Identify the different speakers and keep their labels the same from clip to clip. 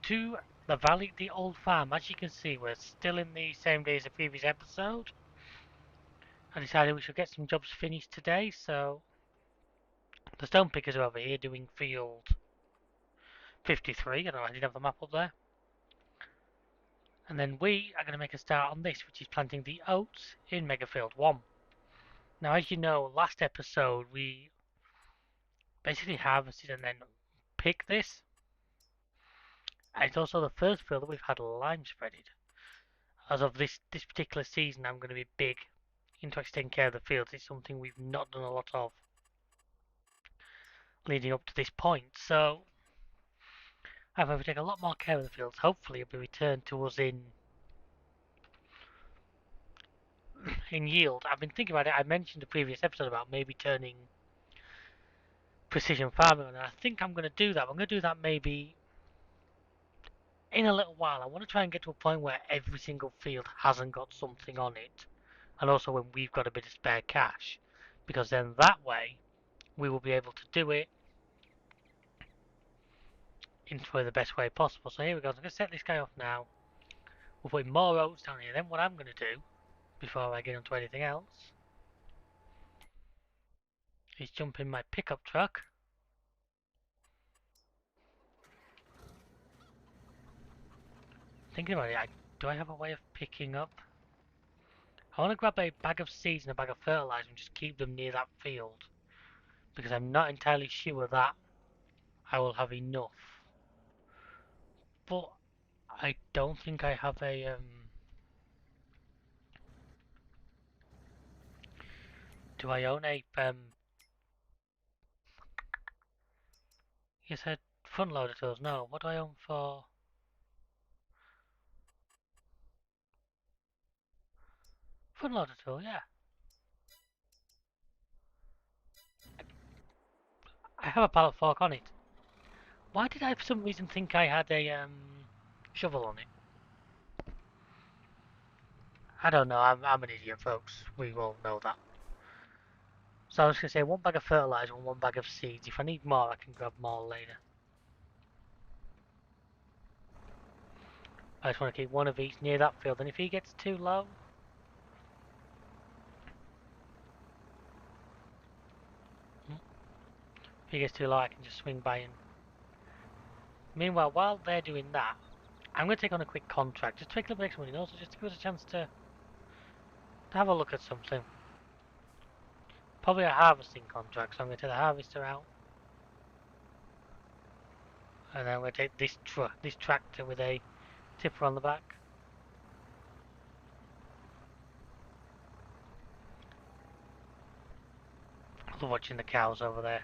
Speaker 1: to the valley, the old farm. As you can see, we're still in the same day as the previous episode. I decided we should get some jobs finished today, so the stone pickers are over here doing field 53. I don't know, I didn't have the map up there. And then we are going to make a start on this, which is planting the oats in Megafield 1. Now, as you know, last episode we basically harvested and then picked this. And it's also the first field that we've had lime spreaded. As of this particular season, I'm going to be big into taking care of the fields. It's something we've not done a lot of leading up to this point. So I've had to take a lot more care of the fields. Hopefully it'll be returned to us in yield. I've been thinking about it. I mentioned the previous episode about maybe turning precision farming, and I think I'm going to do that. I'm going to do that maybe in a little while. I want to try and get to a point where every single field hasn't got something on it, and also when we've got a bit of spare cash, because then that way we will be able to do it in the best way possible. So here we go. I'm going to set this guy off now. We'll put more oats down here. Then what I'm going to do, before I get onto anything else, is jump in my pickup truck. Thinking about it, do I have a way of picking up? I want to grab a bag of seeds and a bag of fertilizer and just keep them near that field, because I'm not entirely sure that I will have enough. But I don't think I have a do I own a you said front loader tools? No, what do I own for front loader tool? Yeah, I have a pallet fork on it. Why did I for some reason think I had a shovel on it? I don't know, I'm an idiot, folks. We all know that. So I was going to say one bag of fertilizer and one bag of seeds. If I need more, I can grab more later. I just want to keep one of each near that field, and if he gets too low... If he gets too low, I can just swing by and... Meanwhile, while they're doing that, I'm going to take on a quick contract, just to make a little bit extra money, and also just to give us a chance to have a look at something. Probably a harvesting contract, so I'm going to take the harvester out. And then I'm going to take this tractor with a tipper on the back. I love watching the cows over there.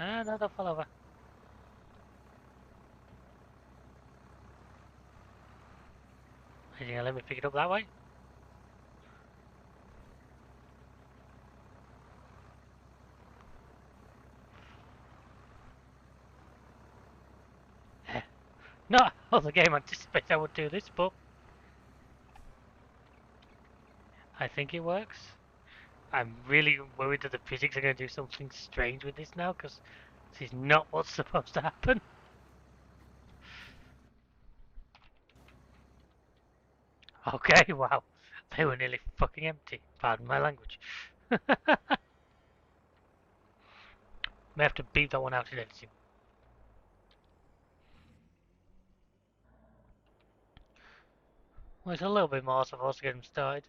Speaker 1: Ah, no, don't fall over. Are you going to let me pick it up that way? Not all the game anticipated I would do this, but I think it works. I'm really worried that the physics are going to do something strange with this now, because this is not what's supposed to happen. Okay, wow. They were nearly fucking empty. Pardon my language. May have to beat that one out in editing. Well, it's a little bit more supposed to get them started.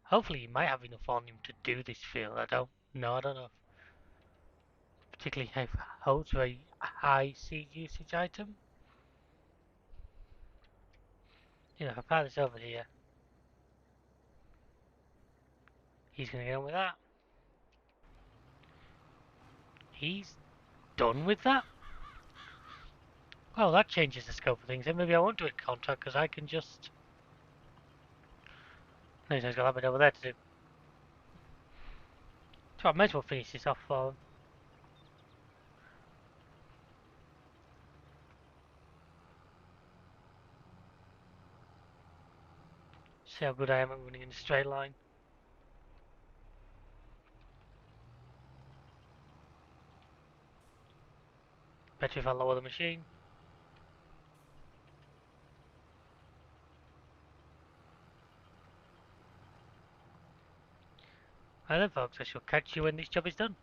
Speaker 1: Hopefully you might have enough on him to do this field. I don't know. Particularly if holds a very high seed usage item. You know, if I fire this over here, he's going to get on with that. He's done with that? Well, that changes the scope of things. Then maybe I won't do a contract because I can just... No, he's got that bit over there to do. So I might as well finish this off for him. See how good I am at running in a straight line. Better if I lower the machine. Right then folks, I shall catch you when this job is done.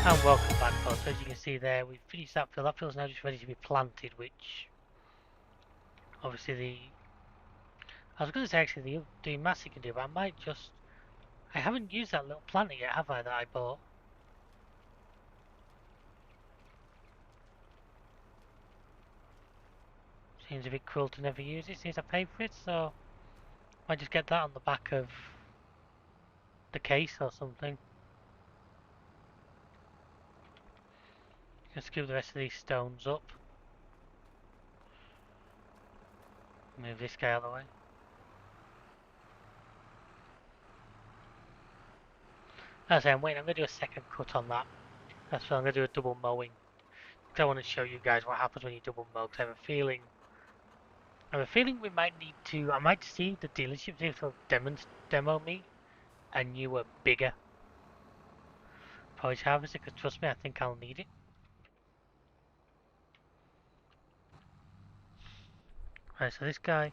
Speaker 1: And welcome back folks, as you can see there, we've finished that field. That field's now just ready to be planted, which obviously I was going to say actually the massey can do, but I might just... I haven't used that little planter yet, have I, that I bought? Seems a bit cruel to never use it since I paid for it, so I might just get that on the back of the case or something. Just scoop the rest of these stones up. Move this guy out of the way. As I say, I'm going to do a second cut on that. That's why I'm going to do a double mowing. Because I want to show you guys what happens when you double mow. Because I have a feeling we might need to... I might see the dealership see if they'll demo me a newer, bigger porridge harvester. Because trust me, I think I'll need it. Right, so this guy...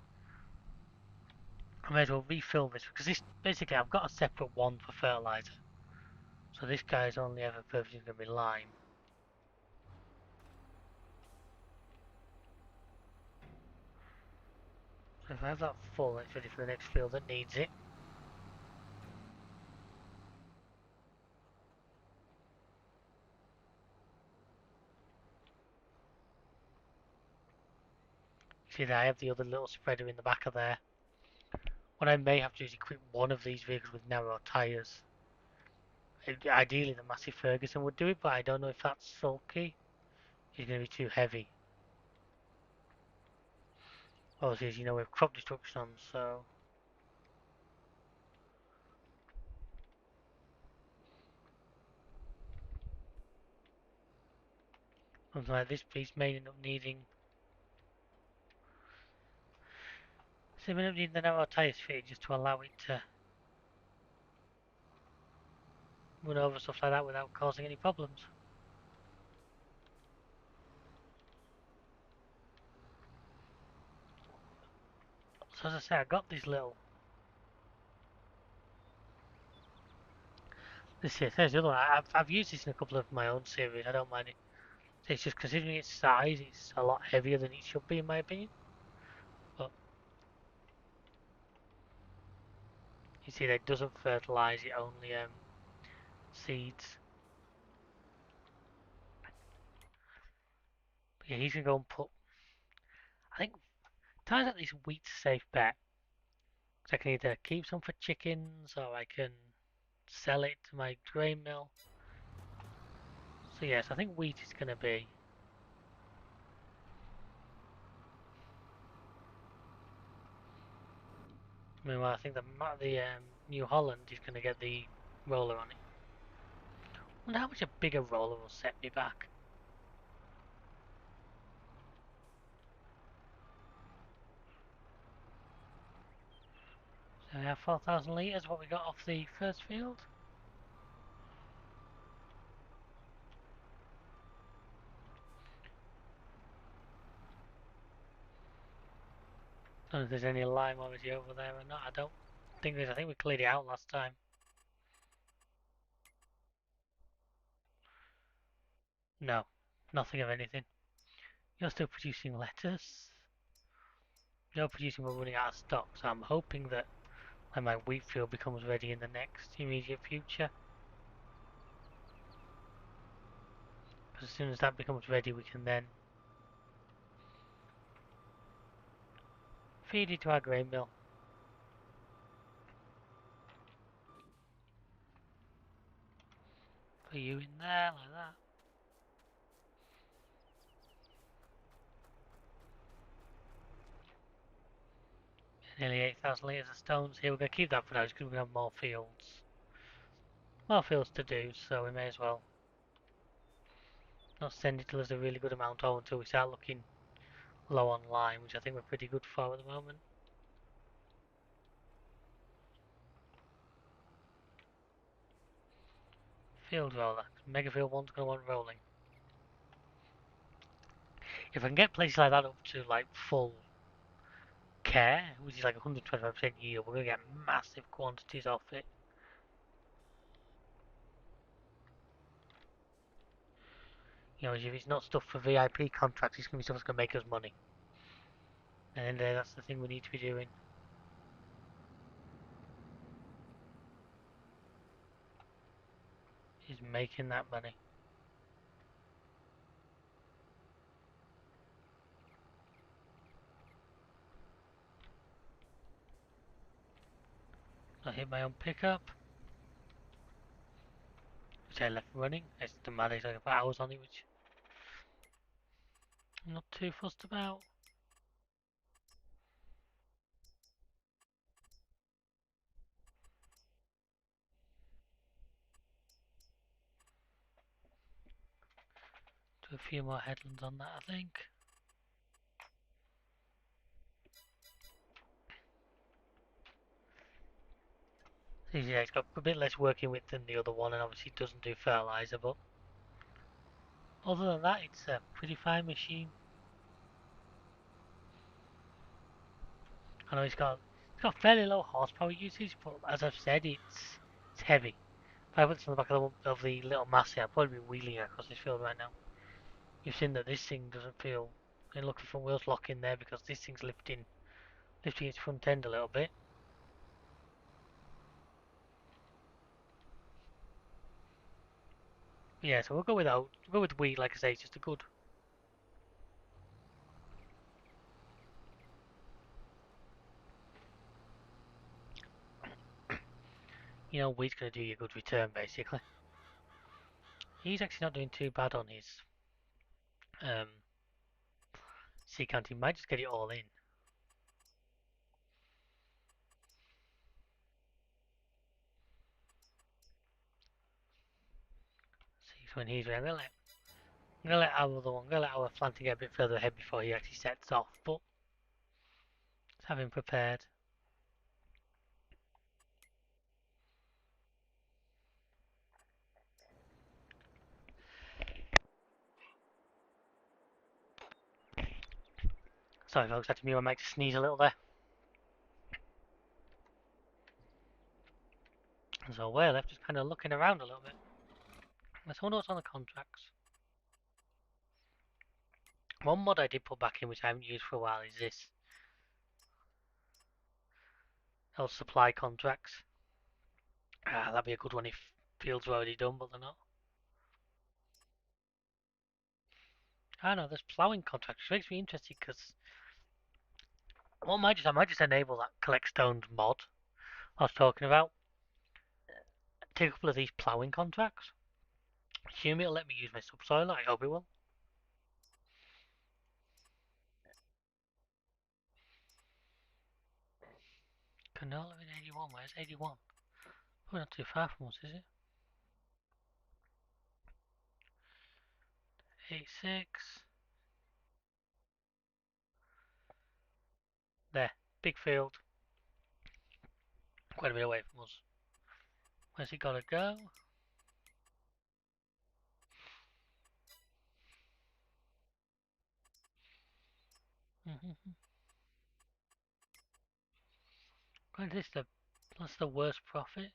Speaker 1: I may as well refill this. Because this, basically, I've got a separate one for fertilizer. So this guy's only ever perfectly going to be lime. So if I have that full, it's ready for the next field that needs it. See there, I have the other little spreader in the back of there. What I may have to do is equip one of these vehicles with narrow tyres. Ideally the Massey Ferguson would do it, but I don't know if that's sulky. It's going to be too heavy. Obviously, as you know, we have crop destruction on, so... something like this piece may end up needing... so we may end up needing the narrow tyres fitted just to allow it to run over stuff like that without causing any problems. So as I say, I got this little There's the other one. I've used this in a couple of my own series. I don't mind it. It's just considering its size, it's a lot heavier than it should be in my opinion. But you see that it doesn't fertilise, it only seeds. But yeah, he's gonna go and put. I think turns out this wheat's a safe bet. Because I can either keep some for chickens or I can sell it to my grain mill. So yes, I think wheat is gonna be. Meanwhile, I think the New Holland is gonna get the roller on it. I wonder how much a bigger roller will set me back. So we have 4,000 litres, what we got off the first field. Don't know if there's any lime already over there or not. I don't think there's. I think we cleared it out last time. No, nothing of anything. You're still producing lettuce. You're producing, we're running out of stock, so I'm hoping that when my wheat field becomes ready in the next immediate future. Because as soon as that becomes ready, we can then feed it to our grain mill. Put you in there, like that. Nearly 8,000 litres of stones here. We're going to keep that for now, because we're going to have more fields. More fields to do, so we may as well not send it till there's a really good amount on until we start looking low on lime, which I think we're pretty good for at the moment. Field roller. Mega Field 1's going to want rolling. If I can get places like that up to like full care, which is like 125% yield, we're going to get massive quantities off it. You know, if it's not stuff for VIP contracts, it's going to be stuff that's going to make us money. And that's the thing we need to be doing. Is making that money. I hit my own pickup, which I left running. It's the matter, I can put hours on it, which I'm not too fussed about. Do a few more headlands on that, I think. Yeah, it's got a bit less working width than the other one, and obviously it doesn't do fertilizer, but other than that, it's a pretty fine machine. I know it's got fairly low horsepower usage, but as I've said, it's heavy. If I put this on the back of the little Massey, I'd probably be wheeling across this field right now. You've seen that this thing doesn't feel. And looking for wheels lock in there because this thing's lifting its front end a little bit. Yeah, so we'll go with out. We'll go with wheat, like I say, it's just a good. You know, wheat's gonna do you a good return basically. He's actually not doing too bad on his um, sea count. He might just get it all in. See when he's ready. I'm gonna let our other one. I'm gonna let our planting get a bit further ahead before he actually sets off. But let's have him prepared. Sorry folks, that's me. I might sneeze a little there. So we're left just kind of looking around a little bit. Let's wonder what's on the contracts. One mod I did put back in, which I haven't used for a while, is this. Those supply contracts. That'd be a good one if fields were already done, but they're not. I know, there's ploughing contracts, which makes me interested because I might just enable that collect stones mod I was talking about. Take a couple of these ploughing contracts. Assume it'll let me use my subsoiler. I hope it will. Canola in 81. Where's 81? Probably not too far from us, is it? 86. There. Big field. Quite a bit away from us. Where's it gotta go? What is this? That's the worst profit.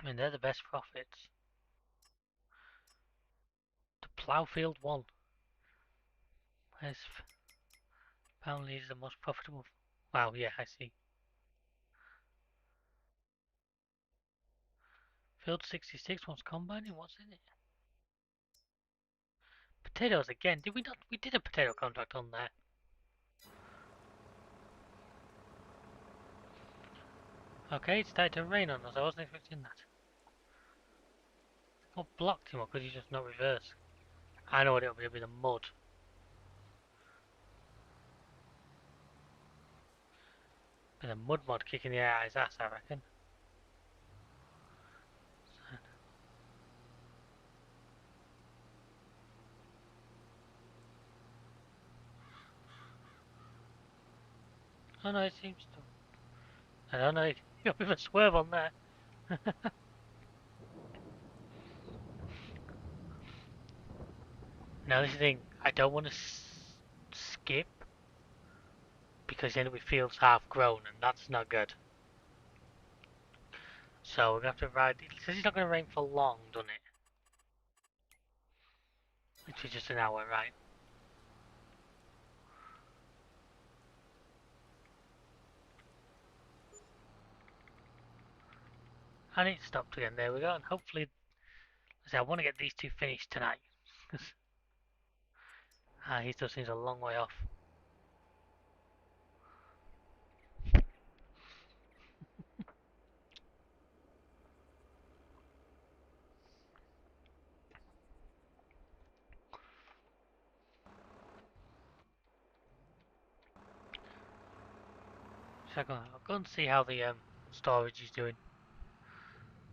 Speaker 1: I mean, they're the best profits. The plough field 1. Where's apparently is the most profitable. Wow, yeah, I see. Field 66 wants combining. What's in it? Potatoes again. Did we not? We did a potato contract on there. Okay, it started to rain on us. I wasn't expecting that. What blocked him, or could he just not reverse? I know what it'll be. It'll be the mud. Be the mud mod kicking the AI's ass, I reckon. Oh no, it seems to. I don't know. You're a bit of a swerve on there. Now this is the thing. I don't want to skip because then we fields half grown, and that's not good. So we're gonna have to ride. It says it's not gonna rain for long, doesn't it? Which is just an hour, right? And it stopped again. There we go. And hopefully, I want to get these two finished tonight. He still seems a long way off. So I'll go and see how the storage is doing.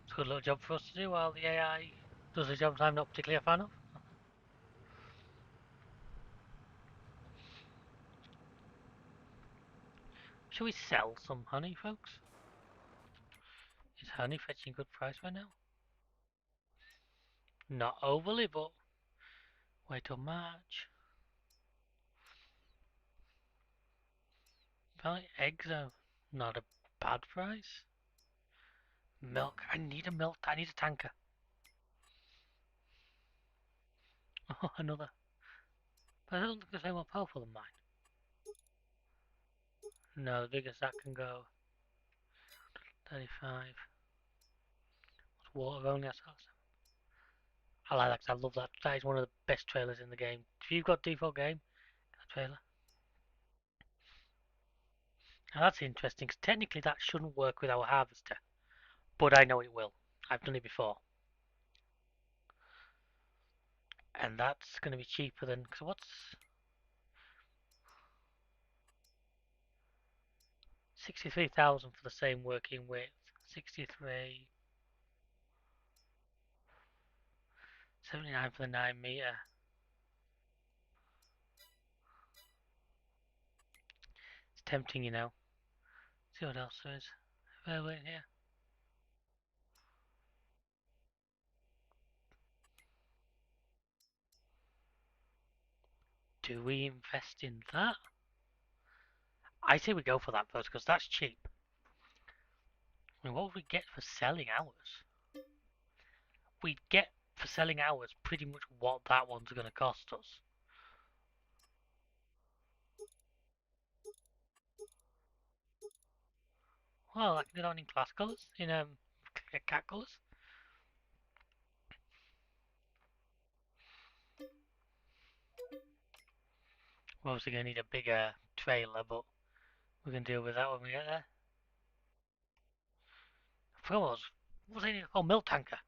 Speaker 1: It's a good little job for us to do while the AI does a job I'm not particularly a fan of. Should we sell some honey, folks? Is honey fetching a good price right now? Not overly, but wait till March. Apparently eggs are not a bad price. Milk. I need a milk. I need a tanker. Oh, another. But I don't think it's any more powerful than mine. No, the biggest that can go. 35. What's water only? That's awesome. I like that 'cause I love that. That is one of the best trailers in the game. If you've got default game, that trailer. Now that's interesting because technically that shouldn't work with our harvester, but I know it will. I've done it before. And that's going to be cheaper than. Cause what's 63,000 for the same working width? 63, 79 for the 9 meter. It's tempting, you know. See what else there is. Wait here. Do we invest in that? I say we go for that first because that's cheap. I mean, what would we get for selling ours? We'd get for selling ours pretty much what that one's going to cost us. Well, I can do that in class colours, in cat colours. We're obviously going to need a bigger trailer, but we can deal with that when we get there. I forgot what was it? Oh, milk tanker.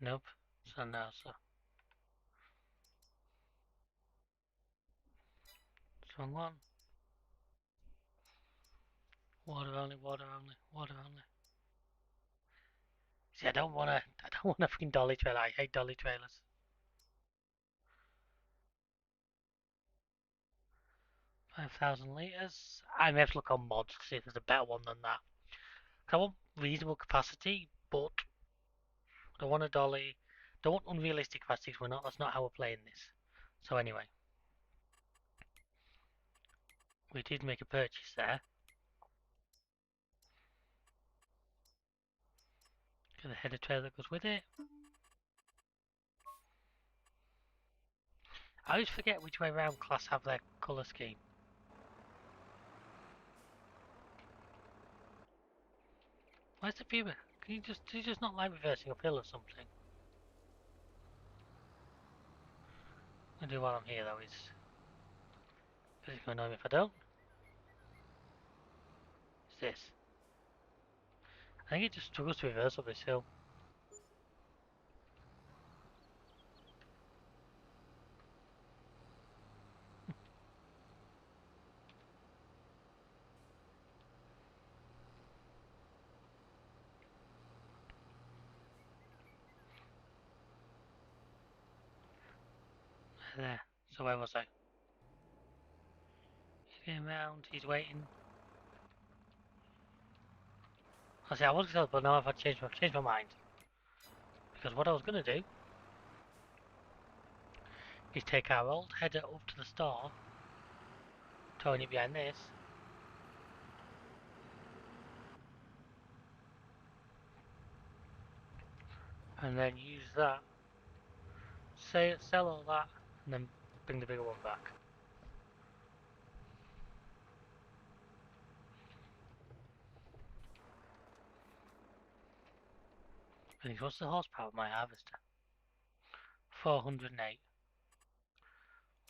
Speaker 1: Nope. So no, so wrong one. Water only, water only, water only. See, I don't want to. I don't want a freaking dolly trailer. I hate dolly trailers. 5,000 litres. I may have to look on mods to see if there's a better one than that. I want reasonable capacity, but I don't want a dolly. Don't want unrealistic capacity. We're not. That's not how we're playing this. So anyway, we did make a purchase there. Get the header trailer that goes with it. I always forget which way around class have their colour scheme. Where's the viewer? Do you just not like reversing uphill or something? I'll do while I'm here though is, because it's going to annoy me if I don't. Is this? I think it just struggles to reverse up this hill. There. So where was I? He's getting round, he's waiting. I say I was going to, but now I've changed my mind. Because what I was going to do is take our old header up to the store, towing it behind this, and then use that, sell all that, and then bring the bigger one back. I think what's the horsepower of my harvester? 408.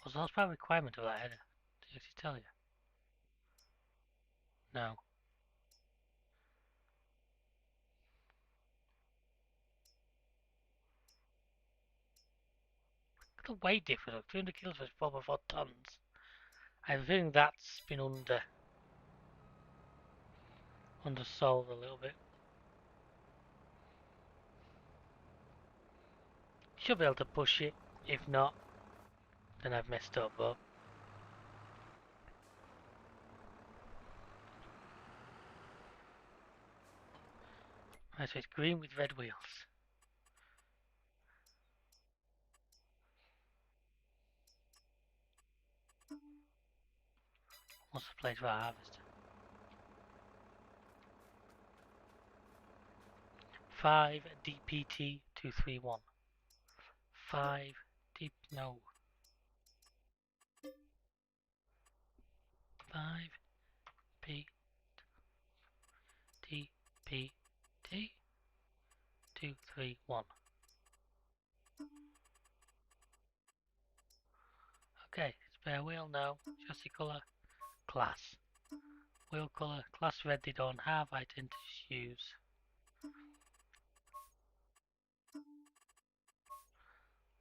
Speaker 1: What's the horsepower requirement of that header? Did he actually tell you? No. The weight difference of 200 kilos versus 4.4 tons. I have a feeling that's been undersold a little bit. Should be able to push it. If not, then I've messed up. But right, so it's green with red wheels. What's the place for our harvester? 5 DPT 231. 5 deep no. 5 P D P T 231. Okay, spare wheel no. Chassis colour class. Wheel colour class red they don't have. I tend to use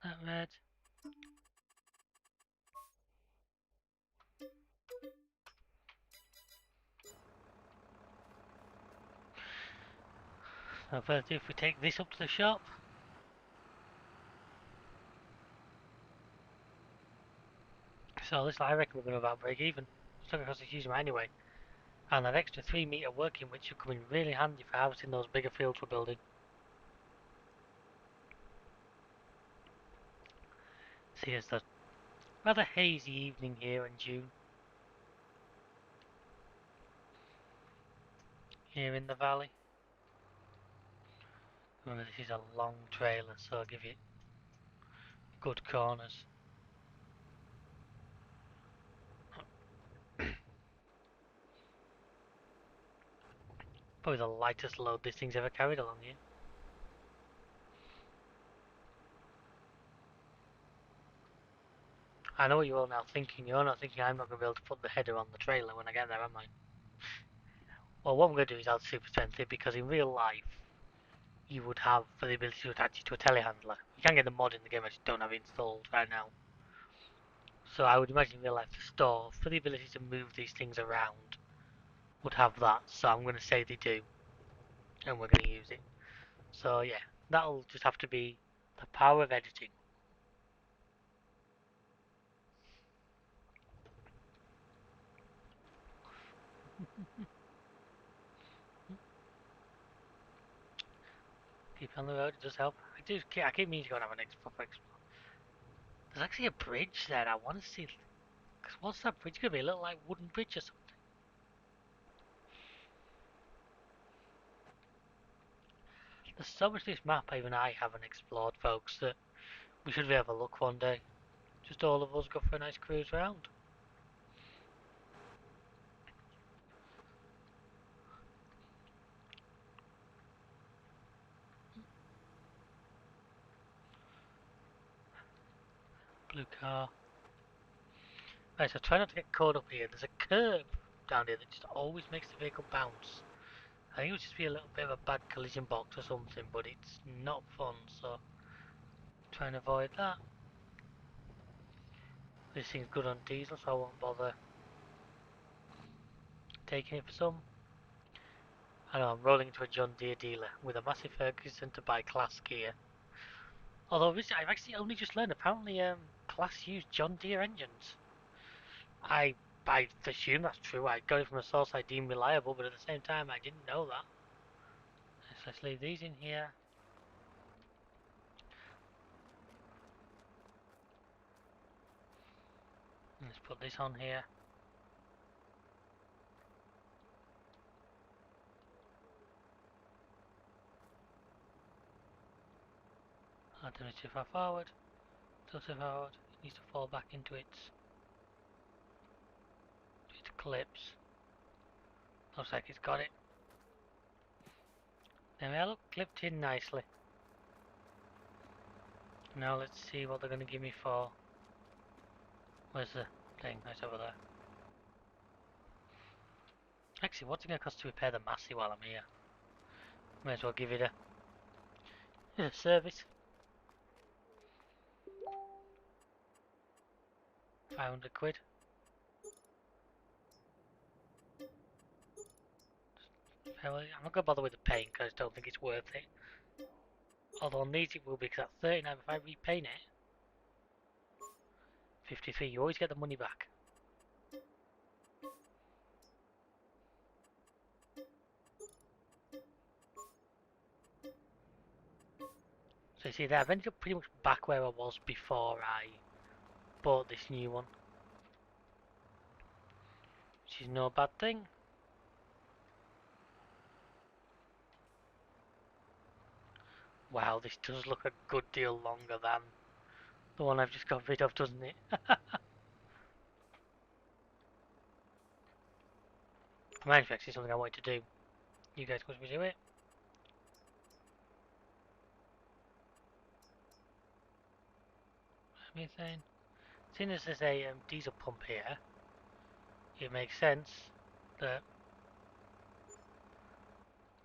Speaker 1: that red. So first if we take this up to the shop. So this I reckon we're going to about break even. It's not going to cost a huge amount anyway. And that extra 3 metre working which should come in really handy for harvesting those bigger fields we're building. See, it's a rather hazy evening here in June, here in the valley. Remember, this is a long trailer, so I'll give it good corners. Probably the lightest load this thing's ever carried along here. I know what you're all now thinking. You're not thinking I'm not going to be able to put the header on the trailer when I get there, am I? Well, what I'm going to do is add super strength here because in real life, you would have the ability to attach it to a telehandler. You can get the mod in the game, I just don't have it installed right now. So I would imagine in real life the store, for the ability to move these things around, would have that. So I'm going to say they do, and we're going to use it. So yeah, that'll just have to be the power of editing. Keep on the road, it does help. I keep meaning to go and have an proper explore. There's actually a bridge there. I want to see. Cause what's that bridge gonna be? A little like wooden bridge or something? There's so much of this map even I haven't explored, folks, that we should really have a look one day. Just all of us go for a nice cruise round. Blue car. Right, so try not to get caught up here. There's a curb down here that just always makes the vehicle bounce. I think it would just be a little bit of a bad collision box or something, but it's not fun, so try and avoid that. This thing's good on diesel, so I won't bother taking it for some. I know I'm rolling into a John Deere dealer with a massive Ferguson to buy Class gear. Although I've actually only just learned apparently Class use John Deere engines. I I assume that's true. I got it from a source I deem reliable, but at the same time I didn't know that. So let's leave these in here. Let's put this on here. I don't know too far forward. Too forward. It needs to fall back into its clips. Looks like it's got it. There we are, look, clipped in nicely. Now let's see what they're going to give me for... Where's the thing? It's over there. Actually, what's it going to cost to repair the Massey while I'm here? May as well give it a service. 500 quid. I'm not going to bother with the paint because I don't think it's worth it. Although on these it will be, because at 39 if I repaint it, 53, you always get the money back. So you see there, I've ended up pretty much back where I was before I bought this new one. Which is no bad thing. Wow, this does look a good deal longer than the one I've just got rid of, doesn't it? Reminds me actually something I wanted to do. You guys want me to do it? Methane. Seeing as there's a diesel pump here, it makes sense that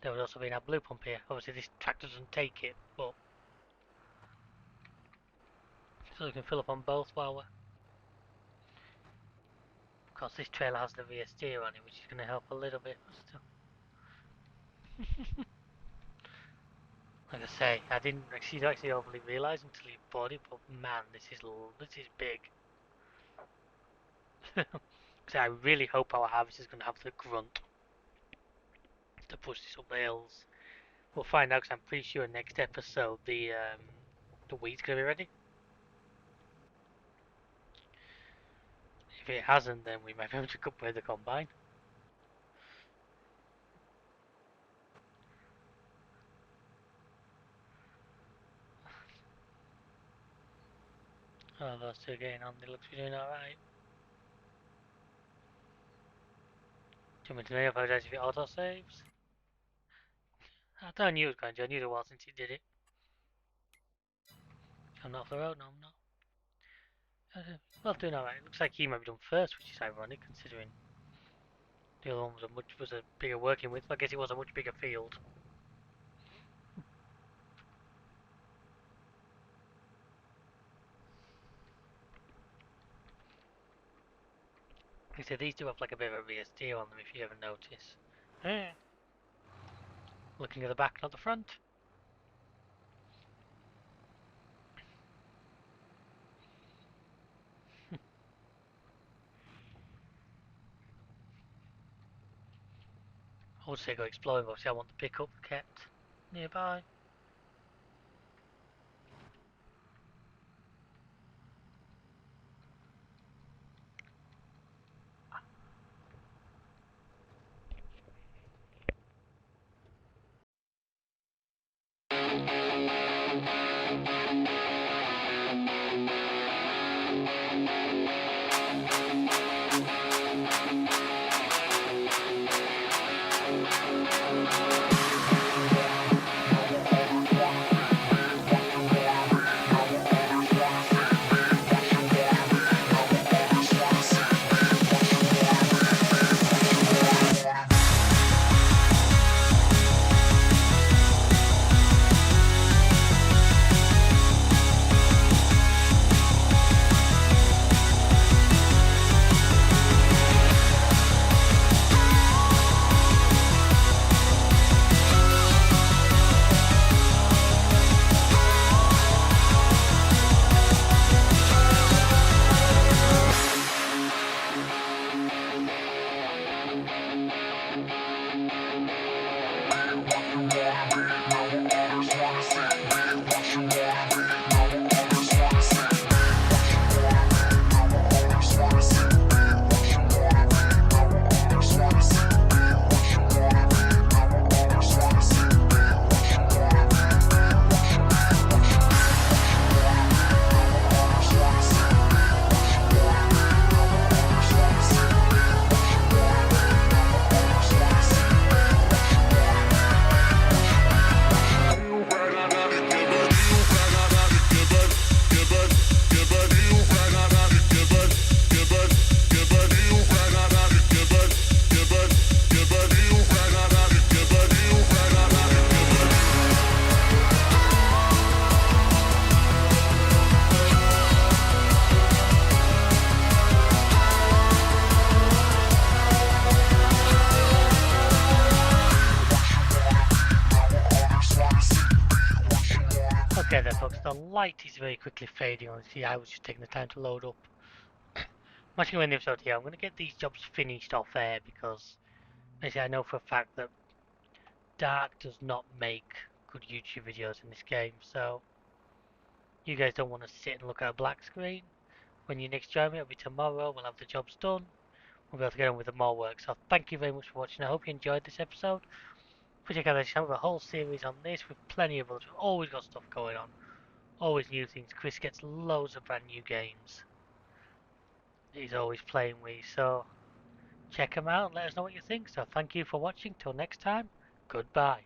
Speaker 1: there would also be a blue pump here. Obviously this tractor doesn't take it, but so we can fill up on both while we're... Of course this trailer has the rear steer on it, which is going to help a little bit, but still. Like I say, I didn't actually overly realise until you bought it, but man, this is big. So I really hope our harvest is going to have the grunt to push this up the hills. We'll find out because I'm pretty sure next episode the wheat's going to be ready. it hasn't, then we might be able to upgrade the combine. Oh, those two are getting on. They look to be doing alright. Do you want me to apologize if it auto saves? I don't knew it was going to. I knew it was since it did it. I'm not off the road, no, I'm not. Well, doing alright. Looks like he might be done first, which is ironic considering the other one was a bigger working with. I guess it was a much bigger field. Like I said, these do have like a bit of a rear steer on them if you ever notice. Looking at the back, not the front. I would say go exploring, but obviously I want the pickup kept nearby. Okay then folks, the light is very quickly fading on the I was just taking the time to load up. I'm actually going to the episode here. I'm going to get these jobs finished off air because basically I know for a fact that Dark does not make good YouTube videos in this game, so you guys don't want to sit and look at a black screen. When you next join me, it'll be tomorrow, we'll have the jobs done, we'll be able to get on with the more work. So thank you very much for watching, I hope you enjoyed this episode. Please check out the channel, a whole series on this with plenty of others, we've always got stuff going on. Always new things. Chris gets loads of brand new games he's always playing with, so check them out and let us know what you think. So thank you for watching. Till next time, goodbye.